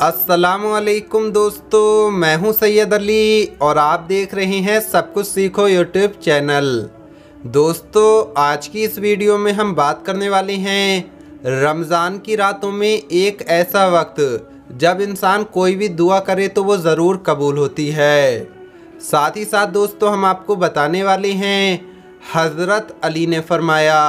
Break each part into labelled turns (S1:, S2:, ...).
S1: अस्सलामुअलैकुम दोस्तों, मैं हूं सैयद अली और आप देख रहे हैं सब कुछ सीखो यूट्यूब चैनल। दोस्तों, आज की इस वीडियो में हम बात करने वाले हैं रमज़ान की रातों में एक ऐसा वक्त जब इंसान कोई भी दुआ करे तो वो ज़रूर कबूल होती है। साथ ही साथ दोस्तों, हम आपको बताने वाले हैं हज़रत अली ने फरमाया,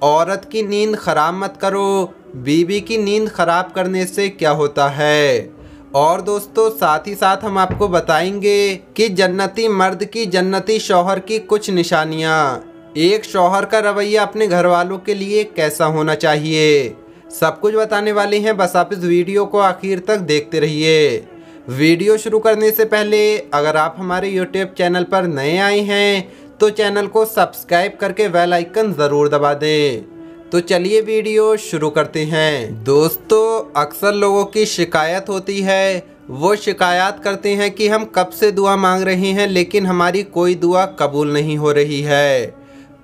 S1: औरत की नींद ख़राब मत करो, बीवी की नींद ख़राब करने से क्या होता है। और दोस्तों, साथ ही साथ हम आपको बताएंगे कि जन्नती मर्द की जन्नती शौहर की कुछ निशानियाँ, एक शौहर का रवैया अपने घर वालों के लिए कैसा होना चाहिए, सब कुछ बताने वाले हैं। बस आप इस वीडियो को आखिर तक देखते रहिए। वीडियो शुरू करने से पहले अगर आप हमारे यूट्यूब चैनल पर नए आए हैं तो चैनल को सब्सक्राइब करके बेल आइकन ज़रूर दबा दें। तो चलिए वीडियो शुरू करते हैं। दोस्तों, अक्सर लोगों की शिकायत होती है, वो शिकायत करते हैं कि हम कब से दुआ मांग रहे हैं लेकिन हमारी कोई दुआ कबूल नहीं हो रही है।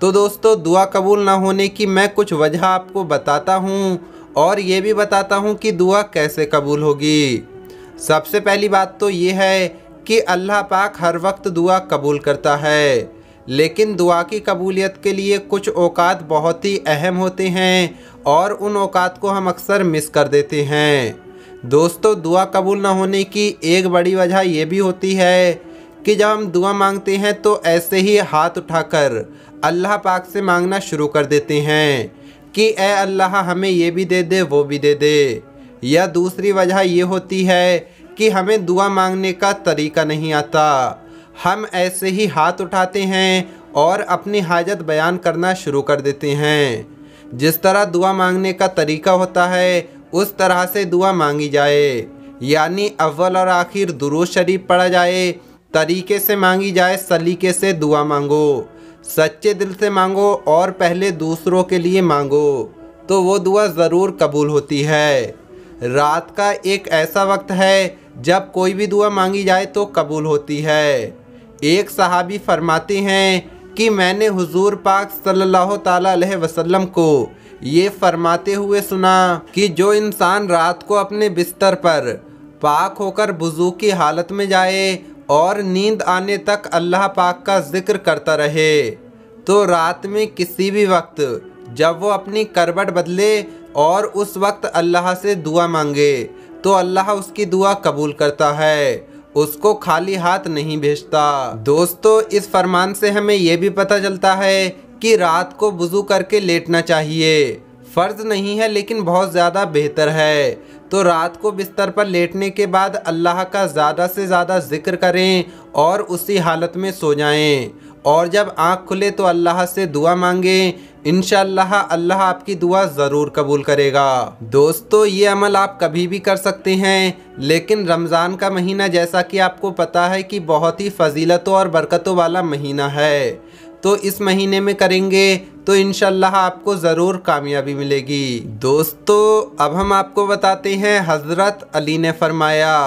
S1: तो दोस्तों, दुआ कबूल ना होने की मैं कुछ वजह आपको बताता हूँ और ये भी बताता हूँ कि दुआ कैसे कबूल होगी। सबसे पहली बात तो ये है कि अल्लाह पाक हर वक्त दुआ कबूल करता है, लेकिन दुआ की कबूलियत के लिए कुछ औकात बहुत ही अहम होते हैं और उन औकात को हम अक्सर मिस कर देते हैं। दोस्तों, दुआ कबूल ना होने की एक बड़ी वजह यह भी होती है कि जब हम दुआ मांगते हैं तो ऐसे ही हाथ उठाकर अल्लाह पाक से मांगना शुरू कर देते हैं कि ए अल्लाह, हमें ये भी दे दे, वो भी दे दे। या दूसरी वजह ये होती है कि हमें दुआ मांगने का तरीका नहीं आता, हम ऐसे ही हाथ उठाते हैं और अपनी हाजत बयान करना शुरू कर देते हैं। जिस तरह दुआ मांगने का तरीका होता है उस तरह से दुआ मांगी जाए, यानी अव्वल और आखिर दुरूद शरीफ पढ़ा जाए, तरीके से मांगी जाए, सलीके से दुआ मांगो, सच्चे दिल से मांगो और पहले दूसरों के लिए मांगो, तो वो दुआ ज़रूर कबूल होती है। रात का एक ऐसा वक्त है जब कोई भी दुआ मांगी जाए तो कबूल होती है। एक सहाबी फरमाते हैं कि मैंने हुजूर पाक सल्लल्लाहु ताला अलैहि वसल्लम को ये फरमाते हुए सुना कि जो इंसान रात को अपने बिस्तर पर पाक होकर वुज़ू की हालत में जाए और नींद आने तक अल्लाह पाक का जिक्र करता रहे, तो रात में किसी भी वक्त जब वो अपनी करवट बदले और उस वक्त अल्लाह से दुआ मांगे तो अल्लाह उसकी दुआ कबूल करता है, उसको खाली हाथ नहीं भेजता। दोस्तों, इस फरमान से हमें यह भी पता चलता है कि रात को वुज़ू करके लेटना चाहिए। फ़र्ज़ नहीं है लेकिन बहुत ज़्यादा बेहतर है। तो रात को बिस्तर पर लेटने के बाद अल्लाह का ज़्यादा से ज़्यादा ज़िक्र करें और उसी हालत में सो जाएं, और जब आँख खुले तो अल्लाह से दुआ मांगें। इंशाअल्लाह अल्लाह आपकी दुआ ज़रूर कबूल करेगा। दोस्तों, ये अमल आप कभी भी कर सकते हैं, लेकिन रमज़ान का महीना जैसा कि आपको पता है कि बहुत ही फजीलतों और बरकतों वाला महीना है, तो इस महीने में करेंगे तो इंशाअल्लाह आपको ज़रूर कामयाबी मिलेगी। दोस्तों, अब हम आपको बताते हैं हज़रत अली ने फरमाया,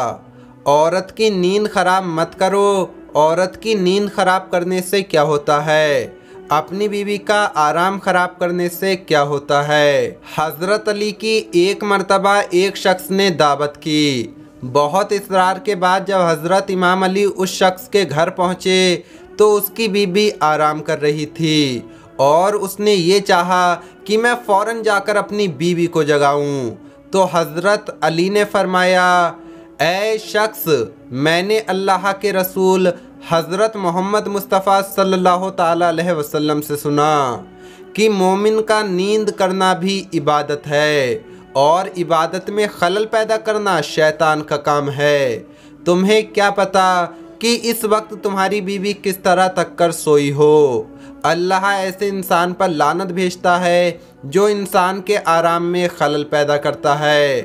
S1: औरत की नींद ख़राब मत करो, औरत की नींद ख़राब करने से क्या होता है, अपनी बीवी का आराम ख़राब करने से क्या होता है। हज़रत अली की एक मर्तबा एक शख्स ने दावत की। बहुत इसरार के बाद जब हज़रत इमाम अली उस शख्स के घर पहुँचे तो उसकी बीवी आराम कर रही थी और उसने ये चाहा कि मैं फ़ौरन जाकर अपनी बीवी को जगाऊं। तो हज़रत अली ने फरमाया, ऐ शख्स, मैंने अल्लाह के रसूल हज़रत मोहम्मद मुस्तफ़ा सल्लल्लाहु ताला अलैहि वसल्लम से सुना कि मोमिन का नींद करना भी इबादत है और इबादत में खलल पैदा करना शैतान का काम है। तुम्हें क्या पता कि इस वक्त तुम्हारी बीवी किस तरह तक कर सोई हो। अल्लाह ऐसे इंसान पर लानत भेजता है जो इंसान के आराम में खलल पैदा करता है,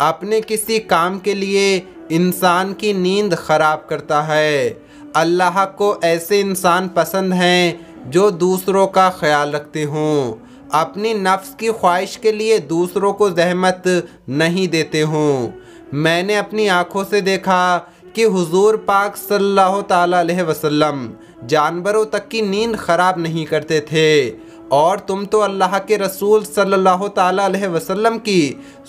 S1: अपने किसी काम के लिए इंसान की नींद ख़राब करता है। अल्लाह को ऐसे इंसान पसंद हैं जो दूसरों का ख्याल रखते हों, अपनी नफ्स की ख्वाहिश के लिए दूसरों को ज़हमत नहीं देते हों। मैंने अपनी आँखों से देखा कि हुजूर पाक सल्लल्लाहु ताला अलैहि वसल्लम जानवरों तक की नींद ख़राब नहीं करते थे, और तुम तो अल्लाह के रसूल सल्लल्लाहु ताला अलैहि वसल्लम की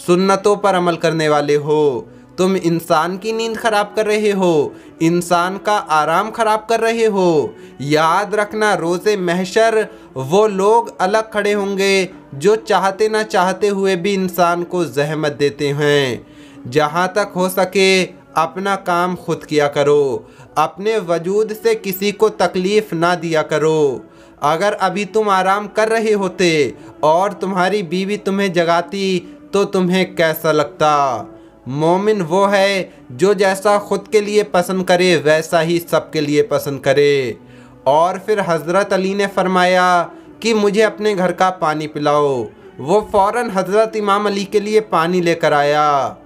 S1: सुन्नतों पर अमल करने वाले हो, तुम इंसान की नींद खराब कर रहे हो, इंसान का आराम खराब कर रहे हो। याद रखना, रोज़े महशर वो लोग अलग खड़े होंगे जो चाहते ना चाहते हुए भी इंसान को ज़हमत देते हैं। जहाँ तक हो सके अपना काम खुद किया करो, अपने वजूद से किसी को तकलीफ़ ना दिया करो। अगर अभी तुम आराम कर रहे होते और तुम्हारी बीवी तुम्हें जगाती तो तुम्हें कैसा लगता? मोमिन वो है जो जैसा खुद के लिए पसंद करे वैसा ही सबके लिए पसंद करे। और फिर हज़रत अली ने फरमाया कि मुझे अपने घर का पानी पिलाओ। वो फ़ौरन हज़रत इमाम अली के लिए पानी लेकर आया।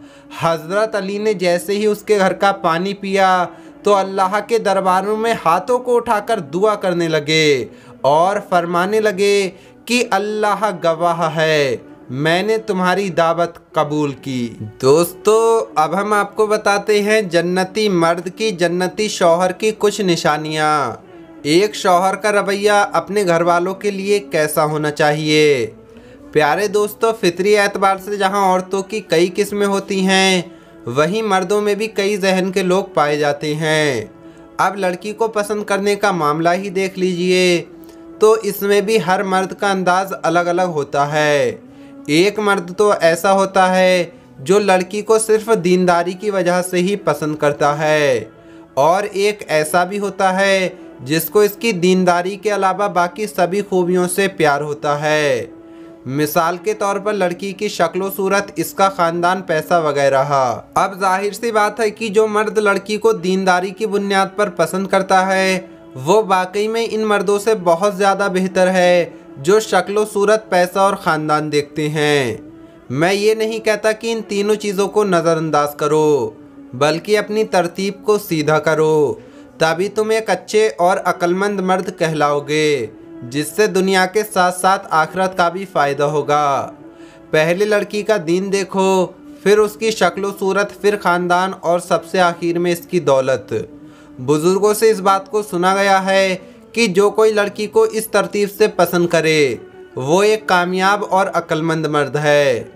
S1: हज़रत अली ने जैसे ही उसके घर का पानी पिया तो अल्लाह के दरबारों में हाथों को उठाकर दुआ करने लगे और फरमाने लगे कि अल्लाह गवाह है, मैंने तुम्हारी दावत कबूल की। दोस्तों, अब हम आपको बताते हैं जन्नती मर्द की, जन्नती शौहर की कुछ निशानियाँ। एक शौहर का रवैया अपने घर वालों के लिए कैसा होना चाहिए। प्यारे दोस्तों, फितरी एतबार से जहाँ औरतों की कई किस्में होती हैं, वहीं मर्दों में भी कई जहन के लोग पाए जाते हैं। अब लड़की को पसंद करने का मामला ही देख लीजिए, तो इसमें भी हर मर्द का अंदाज़ अलग अलग होता है। एक मर्द तो ऐसा होता है जो लड़की को सिर्फ दीनदारी की वजह से ही पसंद करता है, और एक ऐसा भी होता है जिसको इसकी दीनदारी के अलावा बाकी सभी खूबियों से प्यार होता है। मिसाल के तौर पर लड़की की शक्ल सूरत, इसका ख़ानदान, पैसा वगैरह। अब जाहिर सी बात है कि जो मर्द लड़की को दीनदारी की बुनियाद पर पसंद करता है वो वाकई में इन मर्दों से बहुत ज़्यादा बेहतर है जो शक्ल सूरत, पैसा और ख़ानदान देखते हैं। मैं ये नहीं कहता कि इन तीनों चीज़ों को नज़रअंदाज करो, बल्कि अपनी तरतीब को सीधा करो, तभी तुम एक अच्छे और अक्लमंद मर्द कहलाओगे, जिससे दुनिया के साथ साथ आखिरत का भी फ़ायदा होगा। पहले लड़की का दीन देखो, फिर उसकी शक्ल सूरत, फिर ख़ानदान और सबसे आखिर में इसकी दौलत। बुज़ुर्गों से इस बात को सुना गया है कि जो कोई लड़की को इस तरतीब से पसंद करे वो एक कामयाब और अक्लमंद मर्द है।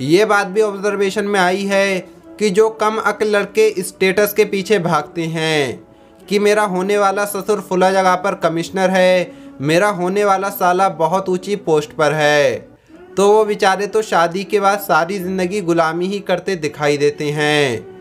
S1: ये बात भी ऑब्जर्वेशन में आई है कि जो कम अक्ल लड़के स्टेटस के पीछे भागते हैं कि मेरा होने वाला ससुर फुला जगह पर कमिश्नर है, मेरा होने वाला साला बहुत ऊंची पोस्ट पर है, तो वो बेचारे तो शादी के बाद सारी ज़िंदगी गुलामी ही करते दिखाई देते हैं।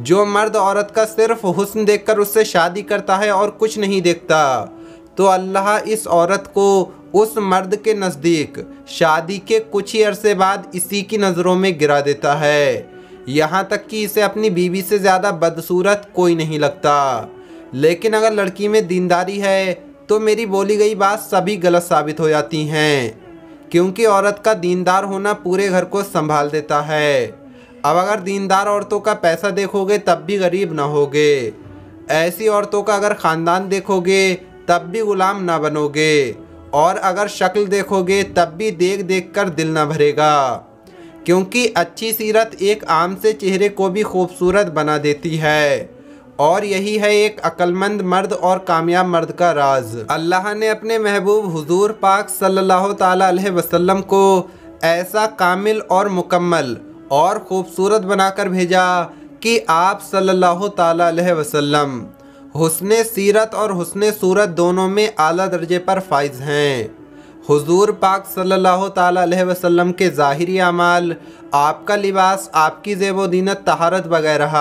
S1: जो मर्द औरत का सिर्फ हुस्न देखकर उससे शादी करता है और कुछ नहीं देखता, तो अल्लाह इस औरत को उस मर्द के नज़दीक शादी के कुछ ही अरसे बाद इसी की नज़रों में गिरा देता है। यहाँ तक कि इसे अपनी बीवी से ज़्यादा बदसूरत कोई नहीं लगता। लेकिन अगर लड़की में दीनदारी है तो मेरी बोली गई बात सभी गलत साबित हो जाती हैं, क्योंकि औरत का दीनदार होना पूरे घर को संभाल देता है। अब अगर दीनदार औरतों का पैसा देखोगे तब भी गरीब ना होगे, ऐसी औरतों का अगर ख़ानदान देखोगे तब भी गुलाम ना बनोगे, और अगर शक्ल देखोगे तब भी देख देख कर दिल ना भरेगा, क्योंकि अच्छी सीरत एक आम से चेहरे को भी खूबसूरत बना देती है। और यही है एक अक्लमंद मर्द और कामयाब मर्द का राज। अल्लाह ने अपने महबूब हुजूर पाक सल्लल्लाहु ताला अलैहि वसल्लम को ऐसा कामिल और मुकम्मल और ख़ूबसूरत बनाकर भेजा कि आप सल्लल्लाहु ताला अलैहि वसल्लम हुस्ने सीरत और हुस्ने सूरत दोनों में आला दर्जे पर फाइज हैं। हुजूर पाक सल्लल्लाहु ताला अलैहि वसल्लम के ज़ाहिरी अमाल, आपका लिबास, आपकी ज़ेब व दीनत, तहारत वगैरह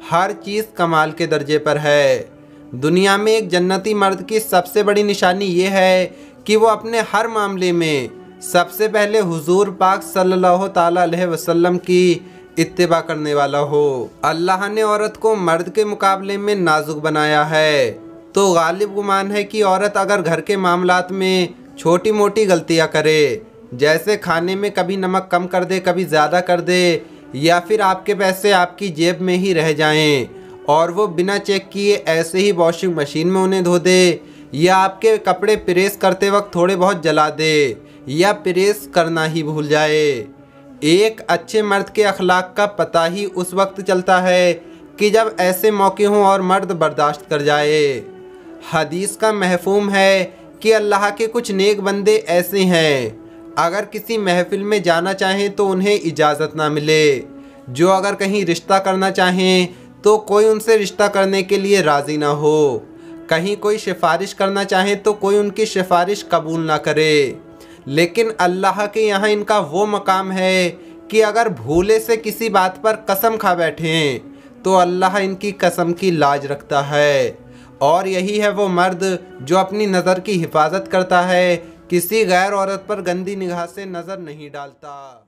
S1: हर चीज़ कमाल के दर्जे पर है। दुनिया में एक जन्नती मर्द की सबसे बड़ी निशानी ये है कि वो अपने हर मामले में सबसे पहले हुजूर पाक सल्लल्लाहु ताला अलैहि वसल्लम की इत्तिबा करने वाला हो। अल्लाह ने औरत को मर्द के मुकाबले में नाजुक बनाया है, तो गालिब गुमान है कि औरत अगर घर के मामलात में छोटी मोटी गलतियां करे, जैसे खाने में कभी नमक कम कर दे, कभी ज़्यादा कर दे, या फिर आपके पैसे आपकी जेब में ही रह जाएं और वो बिना चेक किए ऐसे ही वॉशिंग मशीन में उन्हें धो दे, या आपके कपड़े प्रेस करते वक्त थोड़े बहुत जला दे, या प्रेस करना ही भूल जाए। एक अच्छे मर्द के अखलाक का पता ही उस वक्त चलता है कि जब ऐसे मौके हों और मर्द बर्दाश्त कर जाए। हदीस का महफूम है कि अल्लाह के कुछ नेक बंदे ऐसे हैं, अगर किसी महफिल में जाना चाहें तो उन्हें इजाज़त ना मिले, जो अगर कहीं रिश्ता करना चाहें तो कोई उनसे रिश्ता करने के लिए राज़ी ना हो। कहीं कोई सिफारिश करना चाहे तो कोई उनकी सिफारिश कबूल ना करे। लेकिन अल्लाह के यहाँ इनका वो मकाम है कि अगर भूले से किसी बात पर कसम खा बैठें तो अल्लाह इनकी कसम की लाज रखता है। और यही है वो मर्द जो अपनी नज़र की हिफाजत करता है, किसी गैर औरत पर गंदी निगाह से नज़र नहीं डालता।